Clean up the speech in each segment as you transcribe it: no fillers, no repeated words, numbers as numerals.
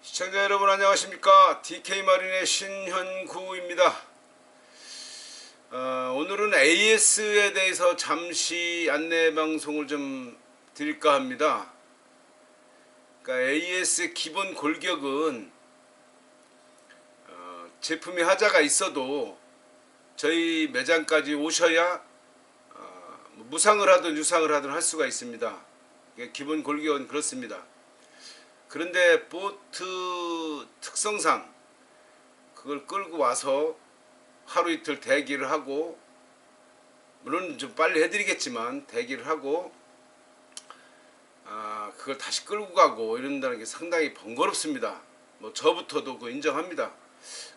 시청자 여러분 안녕하십니까. DK마린의 신현구입니다. 오늘은 AS에 대해서 잠시 안내방송을 좀 드릴까 합니다. 그러니까 AS의 기본 골격은 제품이 하자가 있어도 저희 매장까지 오셔야 무상을 하든 유상을 하든 할 수가 있습니다. 기본 골격은 그렇습니다. 그런데 보트 특성상 그걸 끌고 와서 하루 이틀 대기를 하고, 물론 좀 빨리 해드리겠지만 대기를 하고 그걸 다시 끌고 가고 이런다는 게 상당히 번거롭습니다. 뭐 저부터도 그 인정합니다.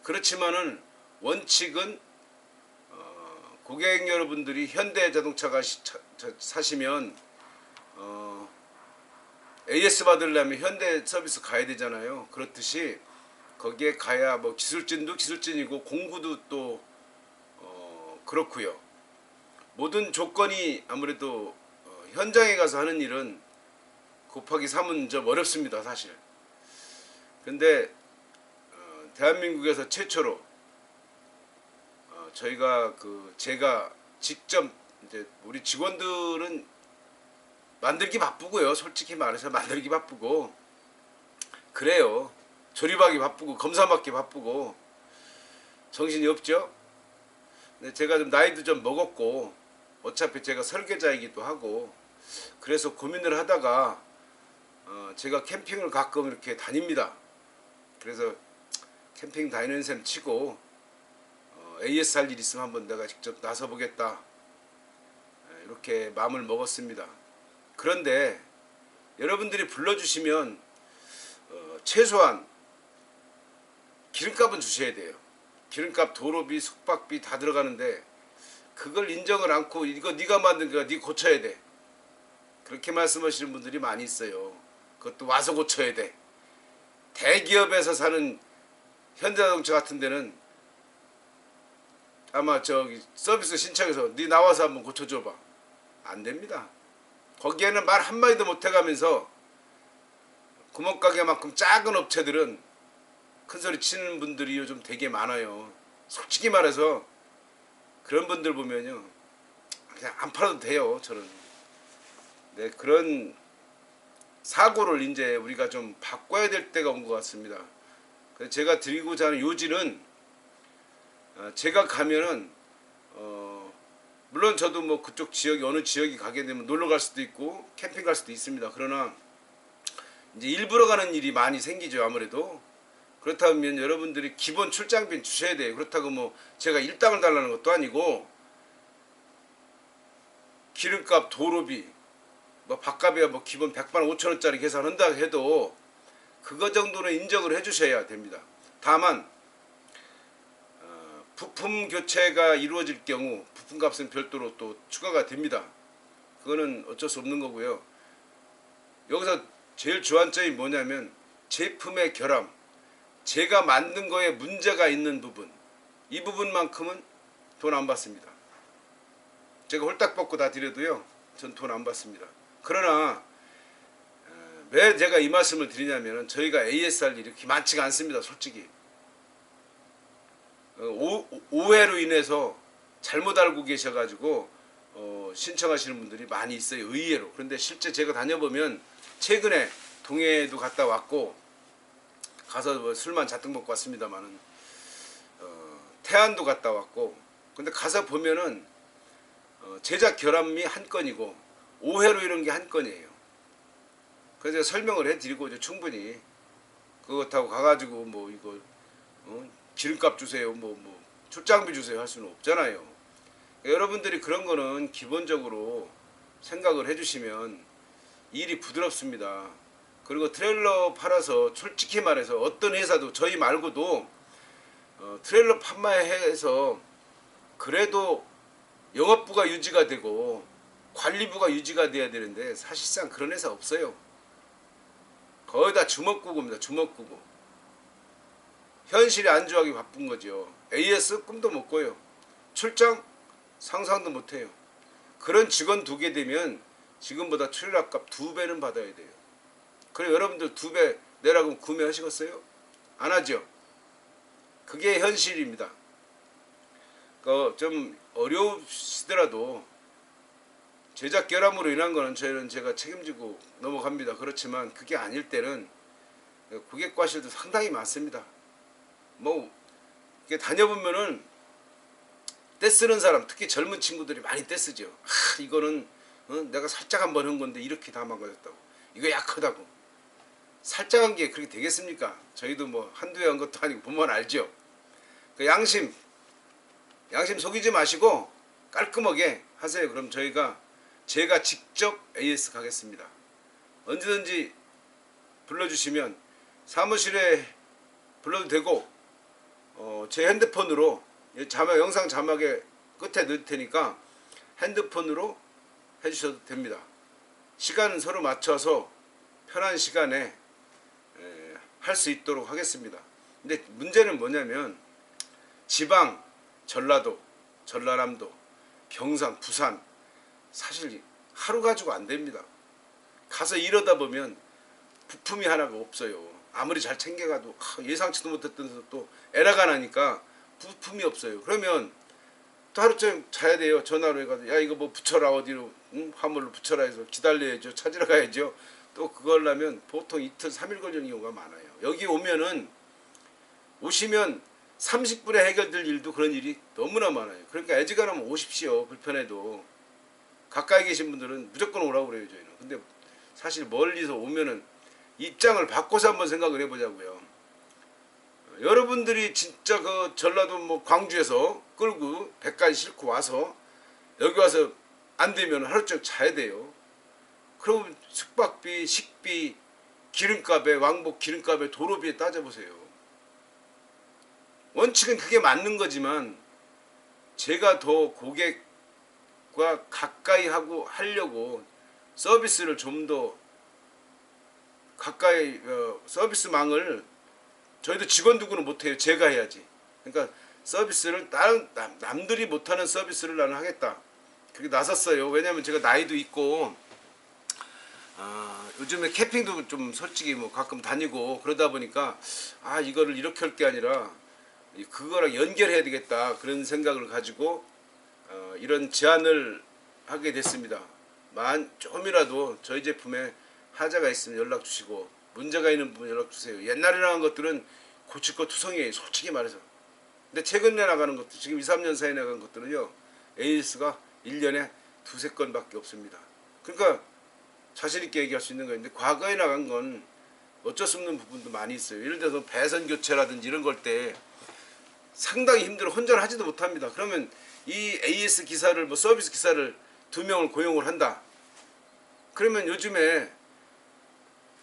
그렇지만은 원칙은 고객 여러분들이 현대자동차가 사시면 AS 받으려면 현대 서비스 가야 되잖아요. 그렇듯이 거기에 가야 뭐 기술진도 기술진이고 공구도 또 그렇고요. 모든 조건이 아무래도 현장에 가서 하는 일은 곱하기 3은 좀 어렵습니다, 사실. 근데 대한민국에서 최초로 제가 직접 이제 우리 직원들은 만들기 바쁘고요. 솔직히 말해서 만들기 바쁘고 그래요. 조립하기 바쁘고 검사받기 바쁘고 정신이 없죠. 근데 제가 좀 나이도 좀 먹었고 어차피 제가 설계자이기도 하고 그래서 고민을 하다가 제가 캠핑을 가끔 이렇게 다닙니다. 그래서 캠핑 다니는 셈 치고 AS 할 일 있으면 한번 내가 직접 나서 보겠다, 이렇게 마음을 먹었습니다. 그런데 여러분들이 불러주시면 최소한 기름값은 주셔야 돼요. 기름값, 도로비, 숙박비 다 들어가는데 그걸 인정을 않고 이거 네가 만든 거야, 네 고쳐야 돼, 그렇게 말씀하시는 분들이 많이 있어요. 그것도 와서 고쳐야 돼. 대기업에서 사는 현대자동차 같은 데는 아마 저기 서비스 신청해서 네 나와서 한번 고쳐줘봐, 안 됩니다. 거기에는 말 한마디도 못해가면서 구멍가게만큼 작은 업체들은 큰소리 치는 분들이 요즘 되게 많아요. 솔직히 말해서 그런 분들 보면요, 그냥 안 팔아도 돼요. 저는 네, 그런 사고를 이제 우리가 좀 바꿔야 될 때가 온 것 같습니다. 그래서 제가 드리고자 하는 요지는, 제가 가면은 물론 저도 뭐 그쪽 지역이 어느 지역이 가게 되면 놀러 갈 수도 있고 캠핑 갈 수도 있습니다. 그러나 이제 일부러 가는 일이 많이 생기죠. 아무래도 그렇다면 여러분들이 기본 출장비는 주셔야 돼요. 그렇다고 뭐 제가 일당을 달라는 것도 아니고 기름값, 도로비, 뭐 밥값이야 뭐 기본 100만 5천원짜리 계산한다 해도 그거 정도는 인정을 해주셔야 됩니다. 다만 부품 교체가 이루어질 경우 부품값은 별도로 또 추가가 됩니다. 그거는 어쩔 수 없는 거고요. 여기서 제일 주안점이 뭐냐면 제품의 결함, 제가 만든 거에 문제가 있는 부분, 이 부분만큼은 돈 안 받습니다. 제가 홀딱 벗고 다 드려도요, 전 돈 안 받습니다. 그러나 왜 제가 이 말씀을 드리냐면 저희가 AS 할 일이 이렇게 많지가 않습니다. 솔직히 오해로 인해서 잘못 알고 계셔가지고 신청하시는 분들이 많이 있어요, 의외로. 그런데 실제 제가 다녀보면 최근에 동해도 갔다 왔고 가서 뭐 술만 잔뜩 먹고 왔습니다만은 태안도 갔다 왔고, 근데 가서 보면은 제작 결함이 한 건이고 오해로 이런 게 한 건이에요. 그래서 제가 설명을 해드리고 이제 충분히 그것하고 가가지고 뭐 이거 기름값 주세요, 뭐 출장비 주세요 할 수는 없잖아요. 여러분들이 그런 거는 기본적으로 생각을 해주시면 일이 부드럽습니다. 그리고 트레일러 팔아서 솔직히 말해서 어떤 회사도 저희 말고도 트레일러 판매해서 그래도 영업부가 유지가 되고 관리부가 유지가 돼야 되는데 사실상 그런 회사 없어요. 거의 다 주먹구구입니다. 주먹구구. 현실에 안주하기 바쁜 거죠. AS 꿈도 못 꿔요. 출장 상상도 못해요. 그런 직원 두게 되면 지금보다 출연료값 2배는 받아야 돼요. 그래 여러분들 2배 내라고 구매하시겠어요? 안 하죠. 그게 현실입니다. 좀 어려우시더라도 제작 결함으로 인한 거는 제가 책임지고 넘어갑니다. 그렇지만 그게 아닐 때는 고객 과실도 상당히 많습니다. 뭐 다녀보면은 떼쓰는 사람, 특히 젊은 친구들이 많이 떼쓰죠. 이거는 내가 살짝 한번 한 건데 이렇게 다 망가졌다고. 이거 약하다고. 살짝 한 게 그렇게 되겠습니까? 저희도 뭐 한두 해 한 것도 아니고 보면 알죠. 그 양심 속이지 마시고 깔끔하게 하세요. 그럼 제가 직접 AS 가겠습니다. 언제든지 불러주시면 사무실에 불러도 되고 제 핸드폰으로 영상 자막에 끝에 넣을 테니까 핸드폰으로 해주셔도 됩니다. 시간은 서로 맞춰서 편한 시간에 할 수 있도록 하겠습니다. 근데 문제는 뭐냐면 지방, 전라도, 전라남도, 경상, 부산 사실 하루 가지고 안 됩니다. 가서 이러다 보면 부품이 하나가 없어요. 아무리 잘 챙겨가도 예상치도 못했던 데서 또 에러가 나니까 부품이 없어요. 그러면 또 하루쯤 자야 돼요. 전화로 해가지고 야 이거 뭐 붙여라 어디로 화물로 붙여라 해서 기다려야죠. 찾으러 가야죠. 또 그걸 하면 보통 이틀 3일 걸리는 경우가 많아요. 여기 오시면 30분에 해결될 일도 그런 일이 너무나 많아요. 그러니까 애지간하면 오십시오. 불편해도. 가까이 계신 분들은 무조건 오라고 그래요. 저희는. 근데 사실 멀리서 오면은 입장을 바꿔서 한번 생각을 해보자고요. 여러분들이 진짜 그 전라도 뭐 광주에서 끌고 배까지 싣고 와서 여기 와서 안 되면 하루쯤 자야 돼요. 그럼 숙박비, 식비, 기름값에 왕복 기름값에 도로비에 따져보세요. 원칙은 그게 맞는 거지만 제가 더 고객과 가까이 하려고 서비스를 좀 더 가까이 서비스망을 저희도 직원 두고는 못해요. 제가 해야지. 그러니까 서비스를 다른 남들이 못하는 서비스를 나는 하겠다. 그렇게 나섰어요. 왜냐하면 제가 나이도 있고 요즘에 캠핑도 좀 솔직히 뭐 가끔 다니고 그러다 보니까 이거를 이렇게 할 게 아니라 그거랑 연결해야 되겠다 그런 생각을 가지고 이런 제안을 하게 됐습니다. 조금이라도 저희 제품에 하자가 있으면 연락 주시고 문제가 있는 부분 연락 주세요. 옛날에 나간 것들은 고칠 거 투성이에요. 솔직히 말해서. 근데 최근에 나가는 것도 지금 2, 3년 사이에 나간 것들은요. AS가 1년에 두세 건밖에 없습니다. 그러니까 자신 있게 얘기할 수 있는 거예요. 근데 과거에 나간 건 어쩔 수 없는 부분도 많이 있어요. 예를 들어서 배선 교체라든지 이런 걸 때 상당히 힘들어 혼자를 하지도 못합니다. 그러면 이 AS 기사를 뭐 서비스 기사를 2명을 고용을 한다. 그러면 요즘에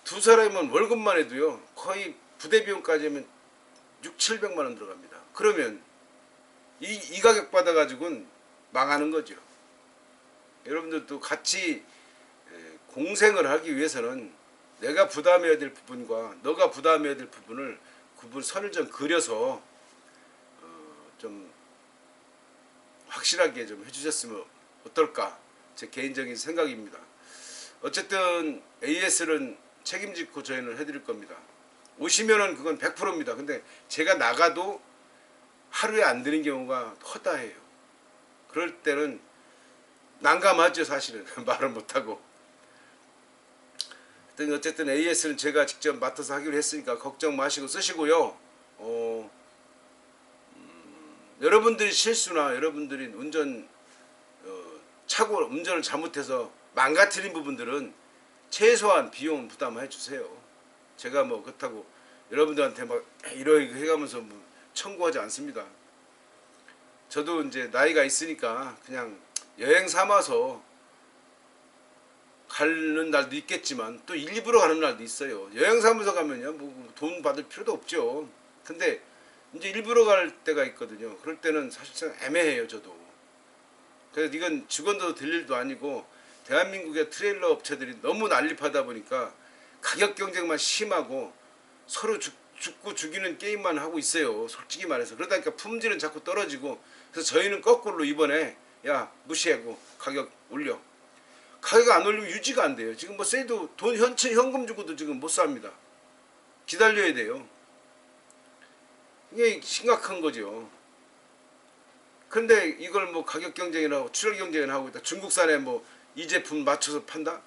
두 사람이면 월급만 해도요. 거의 부대 비용까지 하면 6, 700만 원 들어갑니다. 그러면 이 가격 받아가지고는 망하는 거죠. 여러분들도 같이 공생을 하기 위해서는 내가 부담해야 될 부분과 너가 부담해야 될 부분을 선을 좀 그려서 좀 확실하게 좀 해주셨으면 어떨까 제 개인적인 생각입니다. 어쨌든 AS는 책임지고 저희는 해드릴 겁니다. 오시면은 그건 100%입니다. 근데 제가 나가도 하루에 안 되는 경우가 허다해요. 그럴 때는 난감하죠. 사실은 말을 못하고. 어쨌든 AS는 제가 직접 맡아서 하기로 했으니까 걱정 마시고 쓰시고요. 여러분들이 실수나 여러분들이 운전을 잘못해서 망가뜨린 부분들은 최소한 비용 부담해 주세요. 제가 뭐 그렇다고 여러분들한테 막 이러이러 해가면서 뭐 청구하지 않습니다. 저도 이제 나이가 있으니까 그냥 여행 삼아서 가는 날도 있겠지만 또 일부러 가는 날도 있어요. 여행 삼아서 가면요 뭐 돈 받을 필요도 없죠. 근데 이제 일부러 갈 때가 있거든요. 그럴 때는 사실상 애매해요. 저도. 그래서 이건 직원도 될 일도 아니고 대한민국의 트레일러 업체들이 너무 난립하다 보니까 가격 경쟁만 심하고 서로 죽고 죽이는 게임만 하고 있어요. 솔직히 말해서. 그러다 보니까 품질은 자꾸 떨어지고 그래서 저희는 거꾸로 이번에 야 무시하고 가격 올려. 가격 안 올리면 유지가 안 돼요. 지금 뭐 세도 돈 현금 주고도 지금 못 삽니다. 기다려야 돼요. 이게 심각한 거죠. 근데 이걸 뭐 가격 경쟁이나 하고 출혈 경쟁을 하고 있다. 중국산에 뭐 이 제품 맞춰서 판다?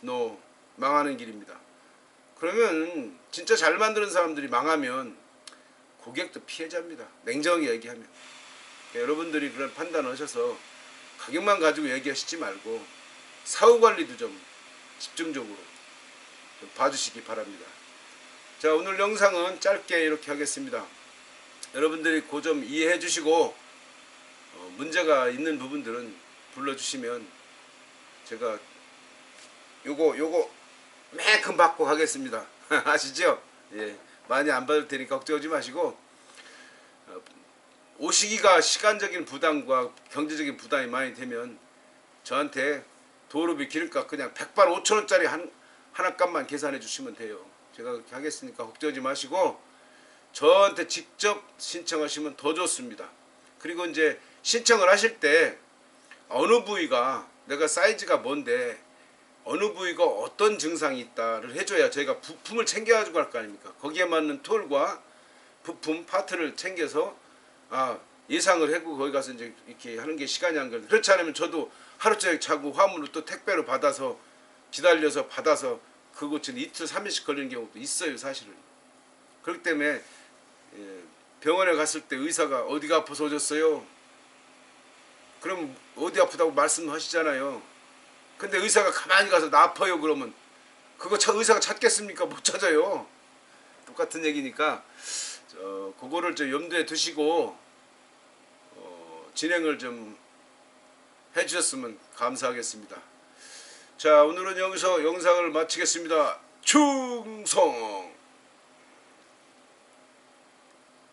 너 망하는 길입니다. 그러면 진짜 잘 만드는 사람들이 망하면 고객도 피해자입니다. 냉정히 얘기하면. 여러분들이 그런 판단을 하셔서 가격만 가지고 얘기하시지 말고 사후 관리도 좀 집중적으로 좀 봐주시기 바랍니다. 자, 오늘 영상은 짧게 이렇게 하겠습니다. 여러분들이 그 점 이해해 주시고 문제가 있는 부분들은 불러주시면 제가 요거 매큼 받고 가겠습니다. 아시죠? 예, 많이 안 받을 테니까 걱정하지 마시고 오시기가 시간적인 부담과 경제적인 부담이 많이 되면 저한테 도로비 기름값 그냥 100발 5천원짜리 하나 값만 계산해 주시면 돼요. 제가 그렇게 하겠으니까 걱정하지 마시고 저한테 직접 신청하시면 더 좋습니다. 그리고 이제 신청을 하실 때 어느 부위가 내가 사이즈가 뭔데 어느 부위가 어떤 증상이 있다를 해줘야 저희가 부품을 챙겨가지고 갈 거 아닙니까? 거기에 맞는 툴과 부품 파트를 챙겨서 예상을 하고 거기 가서 이제 이렇게 하는 게 시간이 안 걸려. 그렇지 않으면 저도 하루 종일 자고 화물을 또 택배로 받아서 기다려서 받아서 그곳은 이틀 3일씩 걸리는 경우도 있어요, 사실은. 그렇기 때문에 병원에 갔을 때 의사가 어디가 아파서 오셨어요? 그럼 어디 아프다고 말씀하시잖아요. 근데 의사가 가만히 가서 나 아파요 그러면 그거 의사가 찾겠습니까? 못 찾아요. 똑같은 얘기니까 그거를 좀 염두에 두시고 진행을 좀 해주셨으면 감사하겠습니다. 자, 오늘은 여기서 영상을 마치겠습니다. 충성!